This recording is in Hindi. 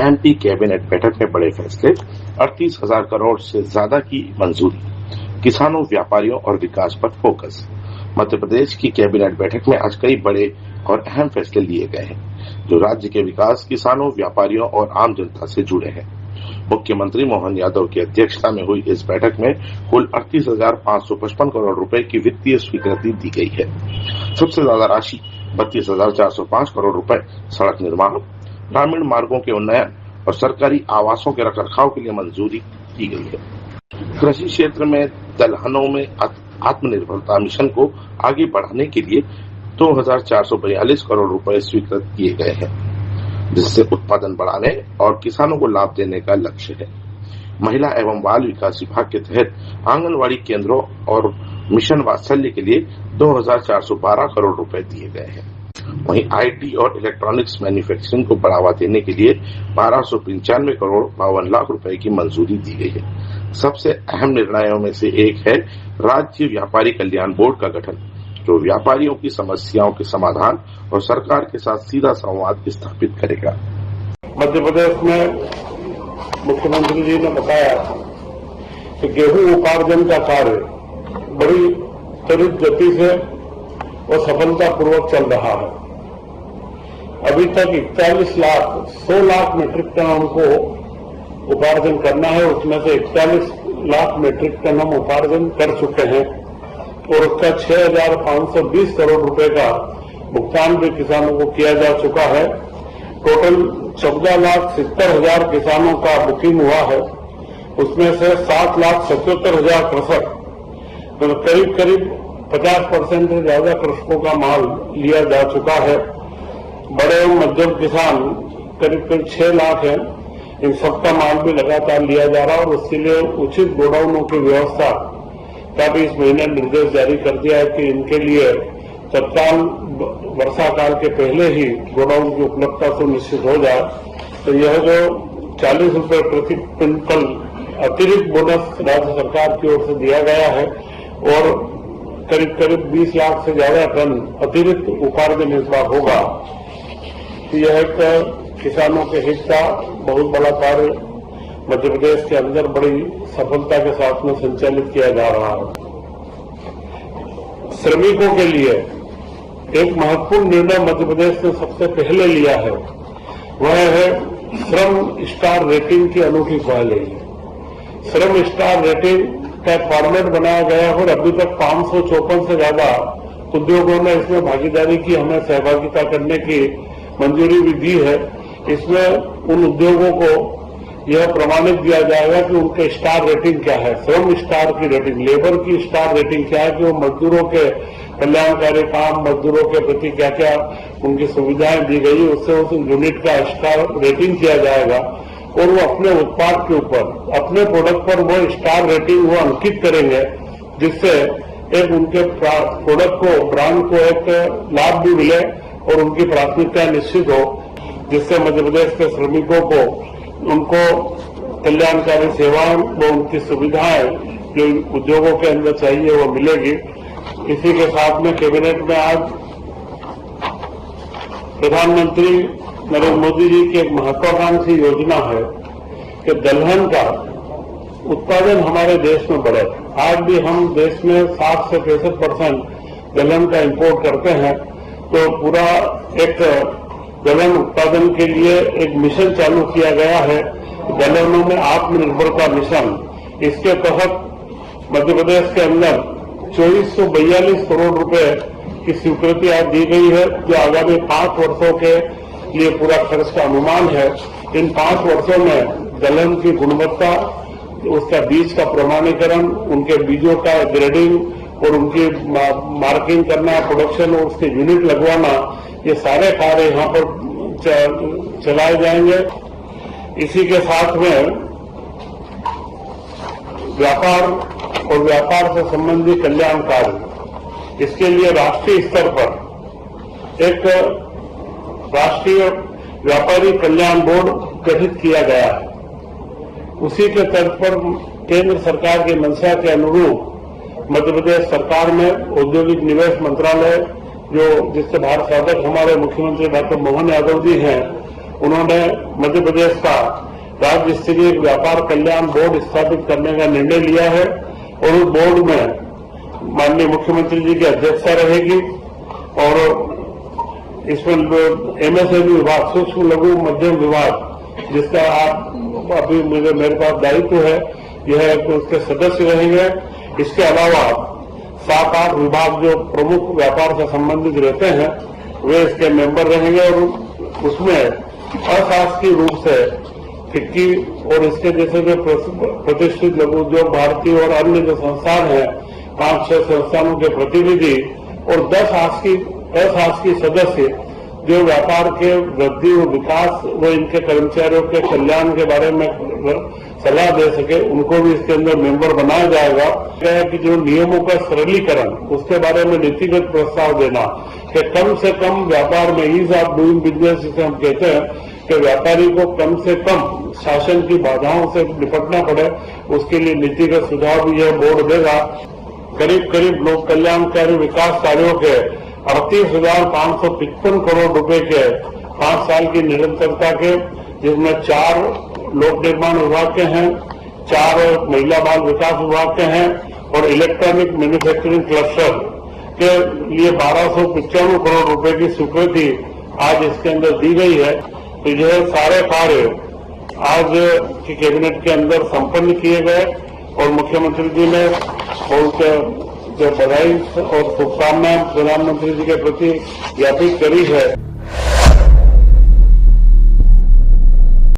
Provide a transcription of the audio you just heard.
एमपी कैबिनेट बैठक में बड़े फैसले, 38,000 करोड़ से ज्यादा की मंजूरी, किसानों, व्यापारियों और विकास पर फोकस। मध्य प्रदेश की कैबिनेट बैठक में आज कई बड़े और अहम फैसले लिए गए हैं, जो राज्य के विकास, किसानों, व्यापारियों और आम जनता से जुड़े हैं। मुख्यमंत्री मोहन यादव की अध्यक्षता में हुई इस बैठक में कुल 38,555 करोड़ रुपए की वित्तीय स्वीकृति दी गई है। सबसे ज्यादा राशि 32,405 करोड़ रुपए सड़क निर्माण, ग्रामीण मार्गों के उन्नयन और सरकारी आवासों के रखरखाव के लिए मंजूरी की गई है। कृषि क्षेत्र में दलहनों में आत्मनिर्भरता मिशन को आगे बढ़ाने के लिए 2,442 करोड़ रुपए स्वीकृत किए गए हैं, जिससे उत्पादन बढ़ाने और किसानों को लाभ देने का लक्ष्य है। महिला एवं बाल विकास विभाग के तहत आंगनवाड़ी केंद्रों और मिशन वात्सल्य के लिए 2,412 करोड़ रुपए दिए गए हैं। वहीं आईटी और इलेक्ट्रॉनिक्स मैन्युफैक्चरिंग को बढ़ावा देने के लिए 1295 करोड़ 52 लाख रुपए की मंजूरी दी गई है। सबसे अहम निर्णयों में से एक है राज्य व्यापारी कल्याण बोर्ड का गठन, जो व्यापारियों की समस्याओं के समाधान और सरकार के साथ सीधा संवाद स्थापित करेगा। मध्य प्रदेश में मुख्यमंत्री जी ने बताया कि गेहूं उपार्जन का कार्य बड़ी त्वरित गति से और सफलतापूर्वक चल रहा है। अभी तक 41 लाख 100 लाख मीट्रिक टन हमको उपार्जन करना है, उसमें से 41 लाख मीट्रिक टन हम उपार्जन कर चुके हैं और उसका 6,520 करोड़ रुपए का भुगतान भी किसानों को किया जा चुका है। टोटल 14,70,000 किसानों का बुकिंग हुआ है, उसमें से 7,77,000 कृषक, तो करीब 50% से ज्यादा कृषकों का माल लिया जा चुका है। बड़े एवं मध्यम किसान करीब 6 लाख हैं, इन सबका माल भी लगातार लिया जा रहा है और उसके लिए उचित गोडाउनों की व्यवस्था का भी इस महीने निर्देश जारी कर दिया है कि इनके लिए तत्काल वर्षा काल के पहले ही गोडाउन की उपलब्धता सुनिश्चित हो जाए। तो यह जो 40 रुपए प्रति क्विंटल अतिरिक्त बोनस राज्य सरकार की ओर से दिया गया है और करीब 20 लाख से ज्यादा टन अतिरिक्त उपार्जन इस बार होगा, तो यह एक किसानों के हित का बहुत बड़ा कार्य मध्य प्रदेश के अंदर बड़ी सफलता के साथ में संचालित किया जा रहा है। श्रमिकों के लिए एक महत्वपूर्ण निर्णय मध्य प्रदेश ने सबसे पहले लिया है, वह है श्रम स्टार रेटिंग की अनूठी पहल है। श्रम स्टार रेटिंग का फॉर्मेट बनाया गया और अभी तक 554 से ज्यादा उद्योगों ने इसमें भागीदारी की, हमें सहभागिता करने की मंजूरी भी दी है। इसमें उन उद्योगों को यह प्रमाणित किया जाएगा कि उनके स्टार रेटिंग क्या है, श्रम स्टार की रेटिंग, लेबर की स्टार रेटिंग क्या है, कि वो मजदूरों के कल्याणकारी काम, मजदूरों के प्रति क्या क्या उनकी सुविधाएं दी गई, उससे उस यूनिट का स्टार रेटिंग किया जाएगा और वो अपने उत्पाद के ऊपर, अपने प्रोडक्ट पर वो स्टार रेटिंग वो अंकित करेंगे, जिससे एक उनके प्रोडक्ट को, ब्रांड को एक लाभ भी मिले और उनकी प्राथमिकता निश्चित हो, जिससे मध्य प्रदेश के श्रमिकों को उनको कल्याणकारी सेवाएं व उनकी सुविधाएं जो उद्योगों के अंदर चाहिए वो मिलेगी। इसी के साथ में कैबिनेट में आज प्रधानमंत्री नरेंद्र मोदी जी की एक महत्वाकांक्षी योजना है कि दलहन का उत्पादन हमारे देश में बढ़े। आज भी हम देश में 60 से 65% दलहन का इंपोर्ट करते हैं, तो पूरा एक दलहन उत्पादन के लिए एक मिशन चालू किया गया है, दलहनों में आत्मनिर्भरता मिशन। इसके तहत मध्य प्रदेश के अंदर 2442 करोड़ रुपए की स्वीकृति आज दी गई है, जो आगामी 5 वर्षों के लिए पूरा खर्च का अनुमान है। इन 5 वर्षों में दलहन की गुणवत्ता, उसका बीज का प्रमाणीकरण, उनके बीजों का ग्रेडिंग और उनकी मार्किंग करना, प्रोडक्शन और उसके यूनिट लगवाना, ये सारे कार्य यहाँ पर चलाए जाएंगे। इसी के साथ में व्यापार और व्यापार से संबंधित कल्याण कार्य, इसके लिए राष्ट्रीय स्तर पर एक राष्ट्रीय व्यापारी कल्याण बोर्ड गठित किया गया है। उसी के तर्ज पर केंद्र सरकार की मंशा के अनुरूप मध्य प्रदेश सरकार में औद्योगिक निवेश मंत्रालय, जो जिससे भारत साधक हमारे मुख्यमंत्री डॉक्टर मोहन यादव जी हैं, उन्होंने मध्य प्रदेश का राज्य स्तरीय व्यापार कल्याण बोर्ड स्थापित करने का निर्णय लिया है और उस बोर्ड में माननीय मुख्यमंत्री जी की अध्यक्षता रहेगी और इसमें एमएसएमई विभाग, सूक्ष्म लघु मध्यम विभाग, जिसका आप अभी मेरे पास दायित्व है, यह उसके सदस्य रहेंगे। इसके अलावा 7-8 विभाग जो प्रमुख व्यापार से संबंधित रहते हैं वे इसके मेंबर रहेंगे और उसमें अशासकीय रूप से फिक्की और इसके जैसे जो प्रतिष्ठित लघु उद्योग भारती और अन्य जो संस्थान हैं 5-6 संस्थानों के प्रतिनिधि और 10 अशासकीय सदस्य जो व्यापार के वृद्धि और विकास व इनके कर्मचारियों के कल्याण के बारे में सलाह दे सके, उनको भी इसके अंदर मेंबर बनाया जाएगा। क्या है कि जो नियमों का सरलीकरण, उसके बारे में नीतिगत प्रस्ताव देना कि कम से कम व्यापार में ईज ऑफ डूइंग बिजनेस, जिसे हम कहते हैं कि व्यापारी को कम से कम शासन की बाधाओं से निपटना पड़े, उसके लिए नीतिगत सुझाव भी यह बोर्ड देगा। करीब लोक कल्याणकारी विकास कार्यों के 38,555 करोड़ रुपए के 5 साल की निरंतरता के, जिसमें 4 लोक निर्माण विभाग के हैं, 4 महिला बाल विकास विभाग के हैं और इलेक्ट्रॉनिक मैन्युफैक्चरिंग क्लस्टर के लिए 1295 करोड़ रुपए की स्वीकृति आज इसके अंदर दी गई है। तो यह सारे कार्य आज की कैबिनेट के अंदर संपन्न किए गए और मुख्यमंत्री जी ने उनके जो बधाई और शुभकामनाएं प्रधानमंत्री जी के प्रति ज्ञापित करी है।